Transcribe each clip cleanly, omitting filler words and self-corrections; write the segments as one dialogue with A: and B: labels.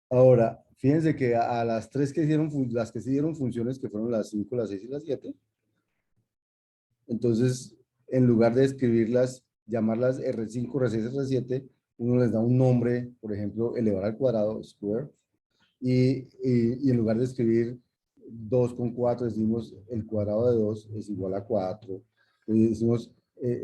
A: Ahora, fíjense que a las tres que hicieron, las que sí dieron funciones, que fueron las 5, las 6 y las 7, entonces, en lugar de escribirlas, llamarlas R5, R6, R7, uno les da un nombre, por ejemplo, elevar al cuadrado, square, y en lugar de escribir 2 con 4, decimos el cuadrado de 2 es igual a 4, y decimos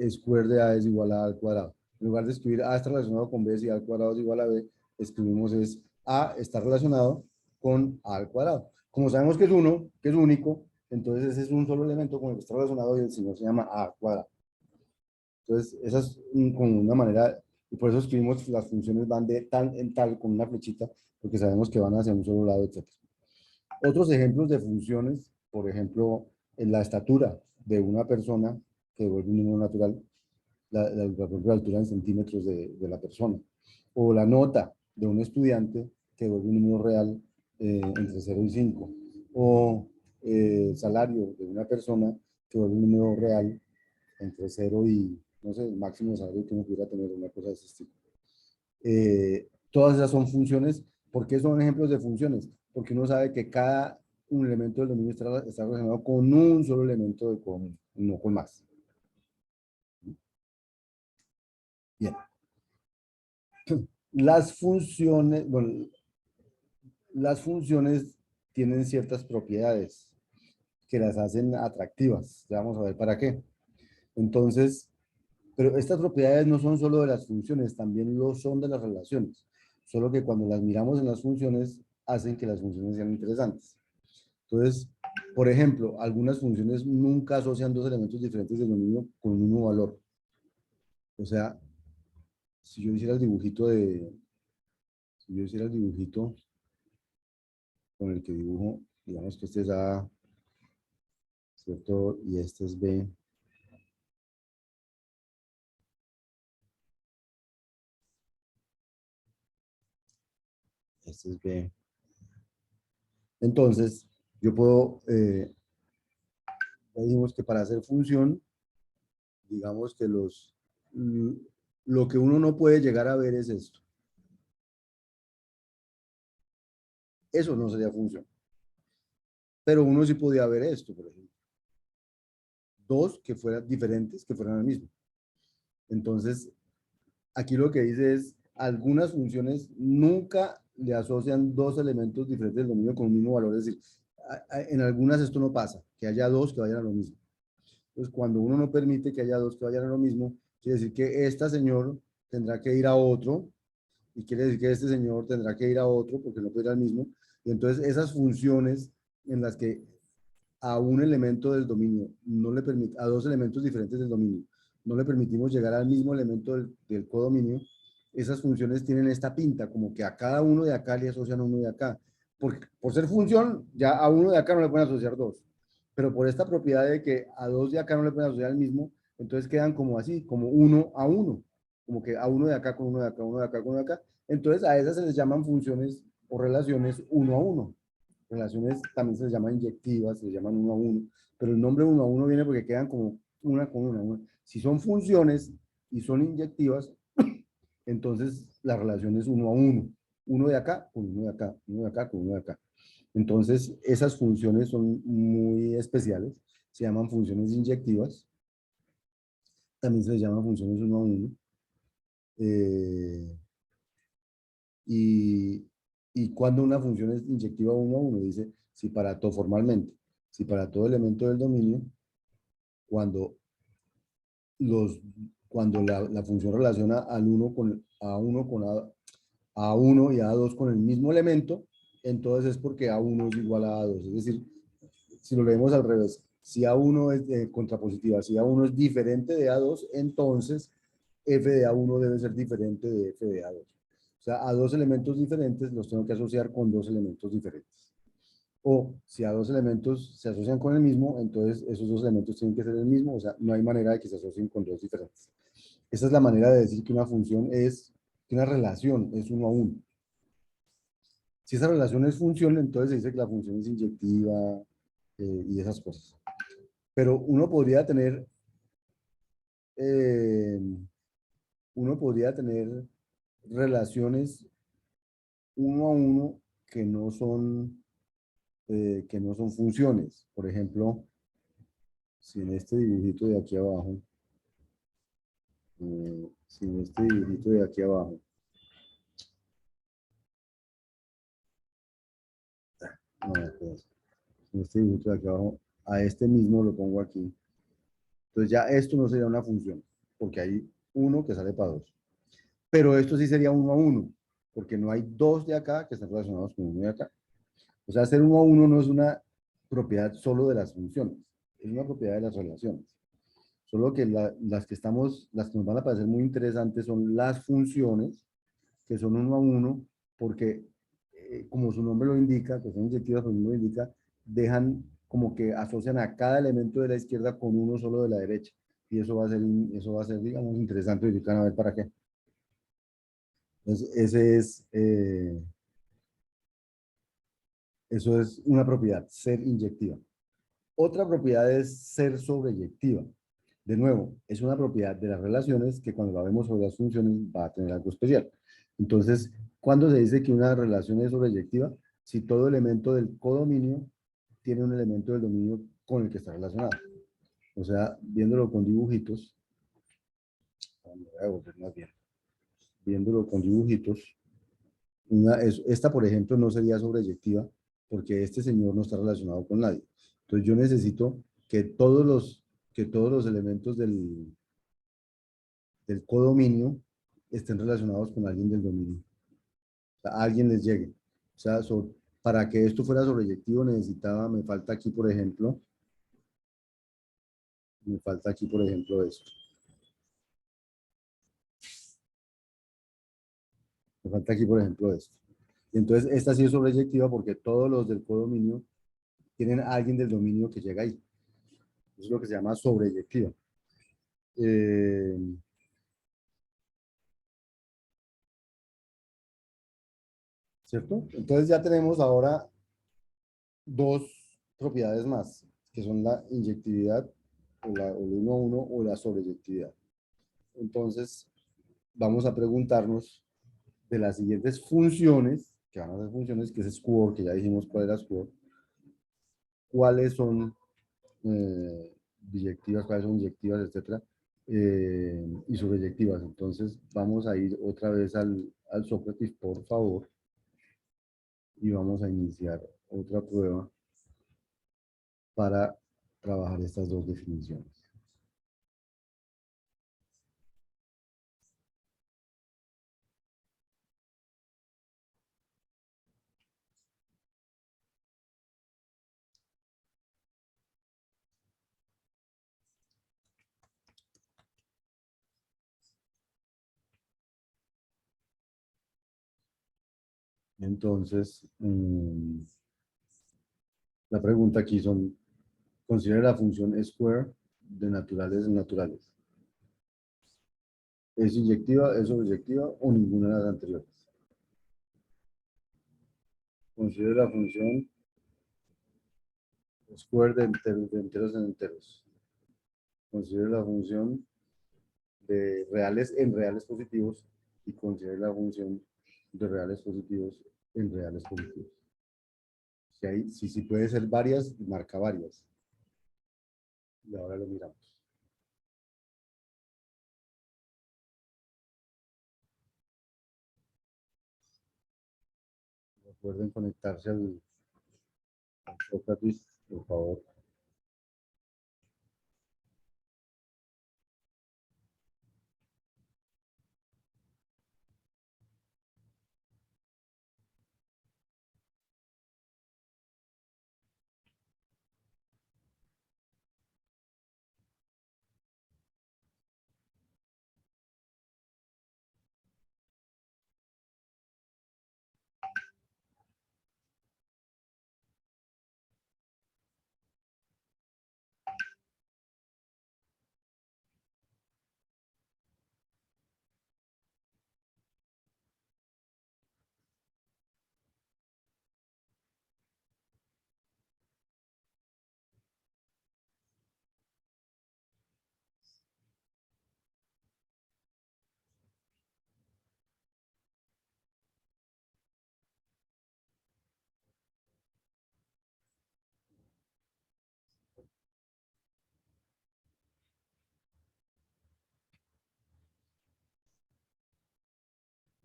A: square de A es igual a A al cuadrado. En lugar de escribir A está relacionado con B, si A al cuadrado es igual a B, escribimos es A está relacionado con A al cuadrado. Como sabemos que es uno, que es único, entonces ese es un solo elemento con el que está relacionado y el señor se llama A cuadrado. Entonces, esa es como una manera, y por eso escribimos las funciones van de tal en tal con una flechita, porque sabemos que van hacia un solo lado, etc. Otros ejemplos de funciones, por ejemplo, en la estatura de una persona, que devuelve un número natural, la altura en centímetros de la persona, o la nota de un estudiante, que devuelve un número real entre 0 y 5, o salario de una persona, que devuelve un número real entre 0 y, no sé, el máximo salario que uno pudiera tener, una cosa de ese estilo. Todas esas son funciones. ¿Por qué son ejemplos de funciones? Porque uno sabe que cada un elemento del dominio está relacionado con un solo elemento de común, no con más. Bien. Las funciones, bueno, las funciones tienen ciertas propiedades que las hacen atractivas. Ya vamos a ver para qué. Entonces, pero estas propiedades no son solo de las funciones, también lo son de las relaciones. Solo que cuando las miramos en las funciones, hacen que las funciones sean interesantes. Entonces, por ejemplo, algunas funciones nunca asocian dos elementos diferentes del dominio con un mismo valor. O sea, si yo hiciera el dibujito si yo hiciera el dibujito con el que dibujo, digamos que este es A, ¿cierto? Y este es B. Este es B. Entonces, yo puedo, ya dijimos que para hacer función, digamos que lo que uno no puede llegar a ver es esto. Eso no sería función. Pero uno sí podía ver esto, por ejemplo. Dos que fueran diferentes, que fueran el mismo. Entonces, aquí lo que dice es, algunas funciones nunca le asocian dos elementos diferentes del dominio con un mismo valor. Es decir, en algunas esto no pasa, que haya dos que vayan a lo mismo. Entonces, cuando uno no permite que haya dos que vayan a lo mismo, quiere decir que esta señor tendrá que ir a otro, y quiere decir que este señor tendrá que ir a otro porque no puede ir al mismo. Y entonces esas funciones en las que a un elemento del dominio no le permite, a dos elementos diferentes del dominio, no le permitimos llegar al mismo elemento del codominio, esas funciones tienen esta pinta, como que a cada uno de acá le asocian uno de acá. Por ser función, ya a uno de acá no le pueden asociar dos. Pero por esta propiedad de que a dos de acá no le pueden asociar el mismo, entonces quedan como así, como uno a uno. Como que a uno de acá con uno de acá, uno de acá con uno de acá. Entonces a esas se les llaman funciones o relaciones uno a uno. Relaciones también se les llama inyectivas, se les llaman uno a uno, pero el nombre uno a uno viene porque quedan como una con una. Si son funciones y son inyectivas, entonces la relación es uno a uno. Uno de acá con uno de acá, uno de acá con uno de acá. Entonces, esas funciones son muy especiales, se llaman funciones inyectivas, también se les llama funciones uno a uno. Eh, y, y cuando una función es inyectiva uno a uno, dice si para todo formalmente, si para todo elemento del dominio, cuando, los, cuando la función relaciona al uno con, a uno con a 1 y a 2 con el mismo elemento, entonces es porque A1 es igual a A2. Es decir, si lo leemos al revés, si A1 es contrapositiva, si A1 es diferente de A2, entonces F de A1 debe ser diferente de F de A2. O sea, a dos elementos diferentes los tengo que asociar con dos elementos diferentes. O si a dos elementos se asocian con el mismo, entonces esos dos elementos tienen que ser el mismo, o sea, no hay manera de que se asocien con dos diferentes. Esa es la manera de decir que una función es, que una relación es uno a uno. Si esa relación es función, entonces se dice que la función es inyectiva y esas cosas. Pero eh, uno podría tener relaciones uno a uno que no son funciones. Por ejemplo, si en este dibujito de aquí abajo, si en este dibujito de aquí abajo, no, pues, en este dibujito de aquí abajo, a este mismo lo pongo aquí. Entonces ya esto no sería una función, porque hay uno que sale para dos. Pero esto sí sería uno a uno, porque no hay dos de acá que estén relacionados con uno de acá. O sea, ser uno a uno no es una propiedad solo de las funciones, es una propiedad de las relaciones. Solo que las que nos van a parecer muy interesantes son las funciones, que son uno a uno, porque como su nombre lo indica, que son inyectivas, como lo indica, dejan como que asocian a cada elemento de la izquierda con uno solo de la derecha. Y eso va a ser, digamos, interesante y van a ver para qué. Entonces, eso es una propiedad, ser inyectiva. Otra propiedad es ser sobreyectiva. De nuevo, es una propiedad de las relaciones que cuando la vemos sobre las funciones va a tener algo especial. Entonces, ¿cuándo se dice que una relación es sobreyectiva? Si todo elemento del codominio tiene un elemento del dominio con el que está relacionado. O sea, viéndolo con dibujitos, voy a volver más bien, viéndolo con dibujitos, esta, por ejemplo, no sería sobreyectiva porque este señor no está relacionado con nadie. Entonces, yo necesito que todos los elementos del codominio estén relacionados con alguien del dominio. O sea, a alguien les llegue. O sea, para que esto fuera sobreyectivo me falta aquí, por ejemplo, esto. Me falta aquí, por ejemplo, esto. Y entonces, esta sí es sobreyectiva porque todos los del codominio tienen a alguien del dominio que llega ahí. Eso es lo que se llama sobreyectiva. Eh, ¿Cierto? Entonces ya tenemos ahora dos propiedades más, que son la inyectividad o el 1 a 1 o la sobreyectividad. Entonces, vamos a preguntarnos de las siguientes funciones, que van a ser funciones, que es square, que ya dijimos cuál era square, cuáles son biyectivas, cuáles son inyectivas, etcétera, y sobreyectivas. Entonces, vamos a ir otra vez al Sócrates, por favor, y vamos a iniciar otra prueba para trabajar estas dos definiciones. Entonces, la pregunta aquí son, considera la función square de naturales naturales. ¿Es inyectiva, es sobreyectiva o ninguna de las anteriores? Considera la función square de enteros en enteros. Considera la función de reales en reales positivos y considera la función de reales positivos en reales positivos. Si puede ser varias, marca varias. Y ahora lo miramos. Recuerden conectarse al Sócrates, por favor.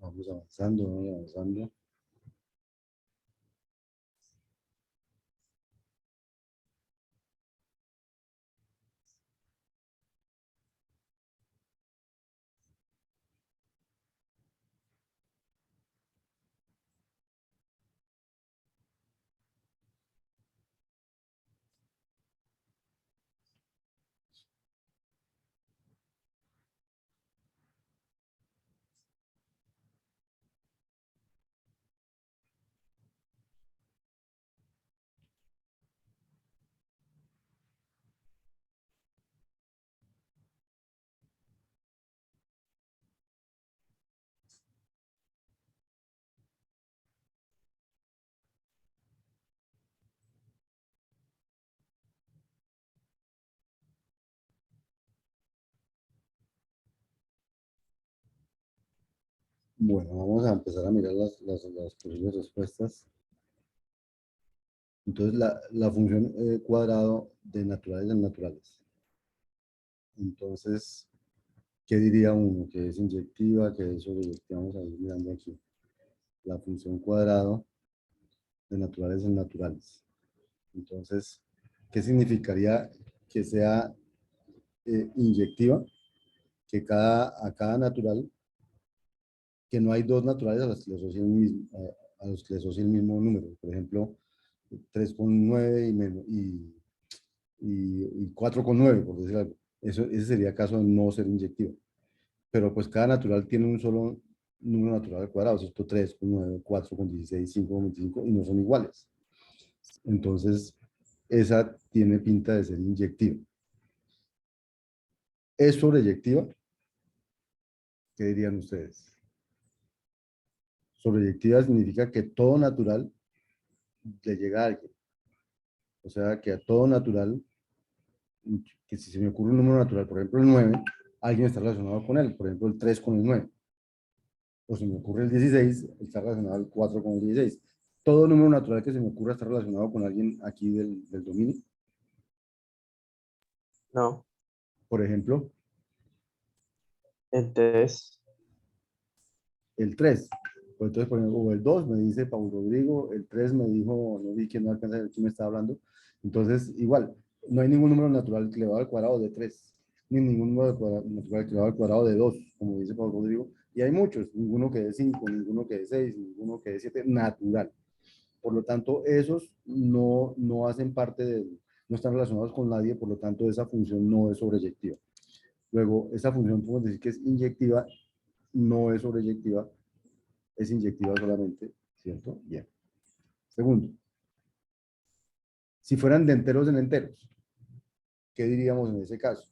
A: Vamos avanzando, vamos avanzando. Bueno, vamos a empezar a mirar las posibles respuestas. Entonces, la función cuadrado de naturales en naturales. Entonces, ¿qué diría uno? Que es inyectiva, que es sobreyectiva. Vamos a ir mirando aquí. La función cuadrado de naturales en naturales. Entonces, ¿qué significaría que sea inyectiva? Que a cada natural, que no hay dos naturales a los que le asocie a los que le asocie el mismo número. Por ejemplo, 3,9 y 4,9, por decir algo. Ese sería caso de no ser inyectivo. Pero pues cada natural tiene un solo número natural al cuadrado, ¿cierto? 3,9, 4,16, 5,25 y no son iguales. Entonces, esa tiene pinta de ser inyectiva. ¿Es sobreyectiva? ¿Qué dirían ustedes? Sobreyectiva significa que todo natural le llega a alguien. O sea, que a todo natural, que si se me ocurre un número natural, por ejemplo el 9, alguien está relacionado con él. Por ejemplo, el 3 con el 9. O se me ocurre el 16, está relacionado el 4 con el 16. Todo número natural que se me ocurra está relacionado con alguien aquí del dominio.
B: No.
A: Por ejemplo,
B: El 3.
A: el 3. Pues entonces, por ejemplo, o el 2 me dice Paulo Rodrigo, el 3 me dijo, no vi quién no alcanza a ver quién me está hablando. Entonces, igual, no hay ningún número natural elevado al cuadrado de 3, ni ningún número natural elevado al cuadrado de 2, como dice Paulo Rodrigo. Y hay muchos, ninguno que de 5, ninguno que de 6, ninguno que de 7, natural. Por lo tanto, esos no hacen parte no están relacionados con nadie, por lo tanto, esa función no es sobreyectiva. Luego, esa función podemos decir que es inyectiva, no es sobreyectiva, es inyectiva solamente, ¿cierto? Bien. Segundo, si fueran de enteros en enteros, ¿qué diríamos en ese caso?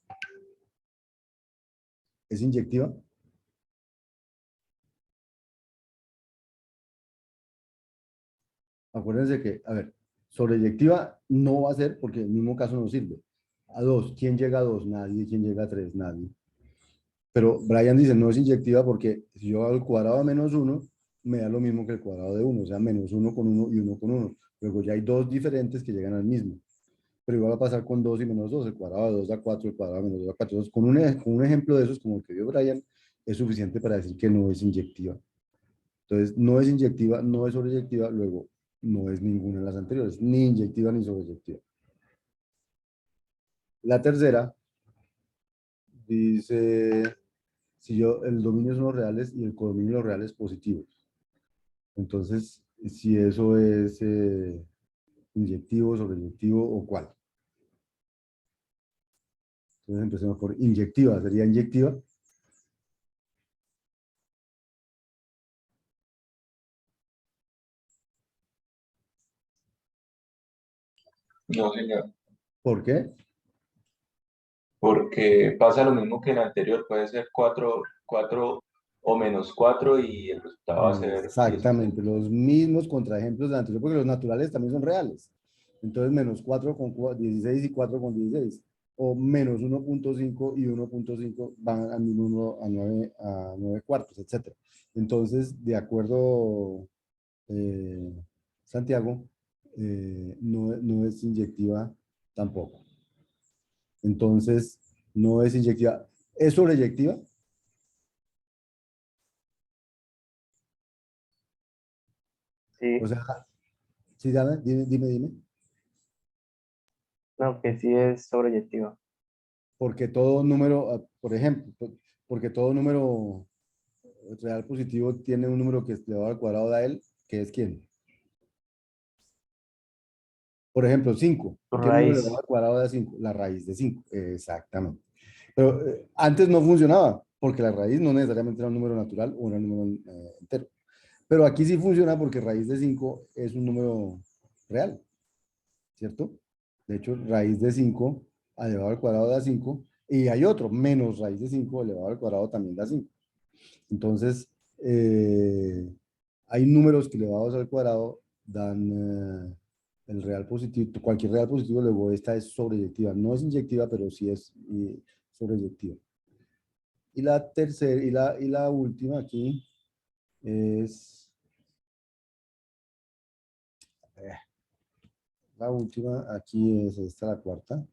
A: ¿Es inyectiva? Acuérdense que, a ver, sobreyectiva no va a ser porque el mismo caso no sirve. A 2, ¿quién llega a 2? Nadie. ¿Quién llega a 3? Nadie. Pero Brian dice, no es inyectiva porque si yo hago el cuadrado de -1, me da lo mismo que el cuadrado de 1, o sea, -1 con 1 y 1 con 1. Luego ya hay dos diferentes que llegan al mismo. Pero igual va a pasar con 2 y -2, el cuadrado de 2 da 4, el cuadrado de -2 da 4. Entonces, con un ejemplo de esos, como el que dio Brian, es suficiente para decir que no es inyectiva. Entonces, no es inyectiva, no es sobreyectiva, luego no es ninguna de las anteriores, ni inyectiva ni sobreyectiva. La tercera dice, si el dominio son los reales y el codominio de los reales positivos. Entonces, si eso es inyectivo, sobreyectivo o cuál. Entonces empecemos por inyectiva. ¿Sería inyectiva?
C: No, señor,
A: ¿Por qué?
C: porque pasa lo mismo que en el anterior, puede ser 4 o -4 y el resultado va a ser 16.
A: Exactamente, los mismos contraejemplos del anterior, porque los naturales también son reales. Entonces, -4 con 16 y 4 con 16. O -1,5 y 1,5 van al mismo número a 9 cuartos, etc. Entonces, de acuerdo, eh, Santiago, no es inyectiva tampoco. Entonces, no es inyectiva. ¿Es sobreyectiva?
B: Sí,
A: O sea, sí, dame, dime.
B: no, que sí es sobreyectiva.
A: Porque todo número, por ejemplo, porque todo número real positivo tiene un número que es elevado al cuadrado de él, que es quién. Por ejemplo, 5.
B: Su
A: ¿Qué número elevado
B: raíz,
A: al cuadrado de 5? La raíz de 5. Exactamente. Pero antes no funcionaba, porque la raíz no necesariamente era un número natural o era un número entero. Pero aquí sí funciona porque raíz de 5 es un número real, ¿cierto? De hecho, raíz de 5 elevado al cuadrado da 5 y hay otro, menos raíz de 5 elevado al cuadrado también da 5. Entonces, hay números que elevados al cuadrado dan el real positivo, cualquier real positivo, luego esta es sobreyectiva. No es inyectiva, pero sí es sobreyectiva. Y la tercera, y la última aquí es, eh, la última aquí es esta, la cuarta.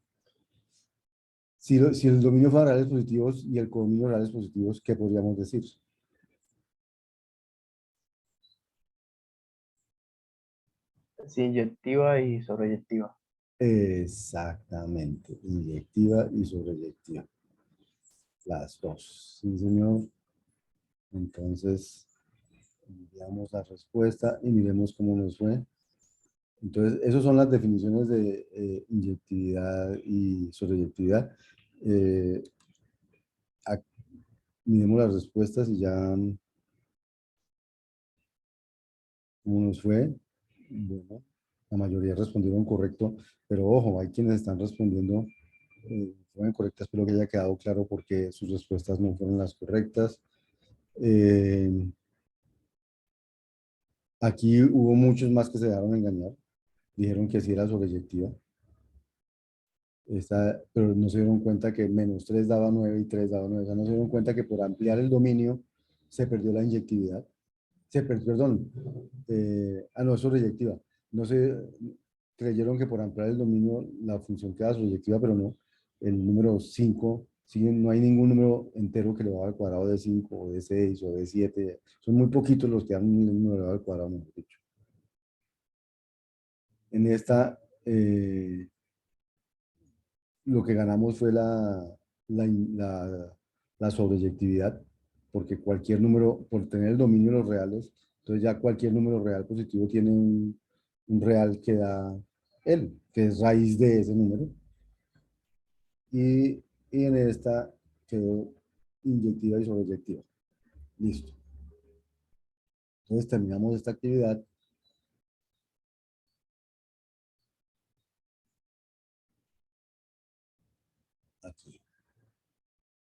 A: Si el dominio fuera reales positivos y el codominio reales positivos, ¿qué podríamos decir?
B: sí, inyectiva y sobreyectiva.
A: Exactamente, inyectiva y sobreyectiva. Las dos, sí, señor. Entonces, enviamos la respuesta y miremos cómo nos fue. Entonces, esas son las definiciones de inyectividad y sobreyectividad. Eh, Miremos las respuestas y ya cómo nos fue. Bueno, la mayoría respondieron correcto, pero ojo, hay quienes están respondiendo fueron correctas. Espero que haya quedado claro porque sus respuestas no fueron las correctas. Eh, Aquí hubo muchos más que se dejaron engañar. Dijeron que sí era sobreyectiva. Pero no se dieron cuenta que menos 3 daba 9 y 3 daba 9. O sea, no se dieron cuenta que por ampliar el dominio se perdió la inyectividad. Perdón. No, es sobreyectiva. No se creyeron que por ampliar el dominio la función queda sobreyectiva, pero no. El número 5, no hay ningún número entero que elevado al cuadrado de 5 o de 6 o de 7. Son muy poquitos los que dan un número elevado al cuadrado, mejor dicho. En esta, lo que ganamos fue la, la, la sobreyectividad, porque cualquier número, por tener el dominio de los reales, entonces ya cualquier número real positivo tiene un real que da él, que es raíz de ese número. Y en esta quedó inyectiva y sobreyectiva. Listo. Entonces terminamos esta actividad. Aquí.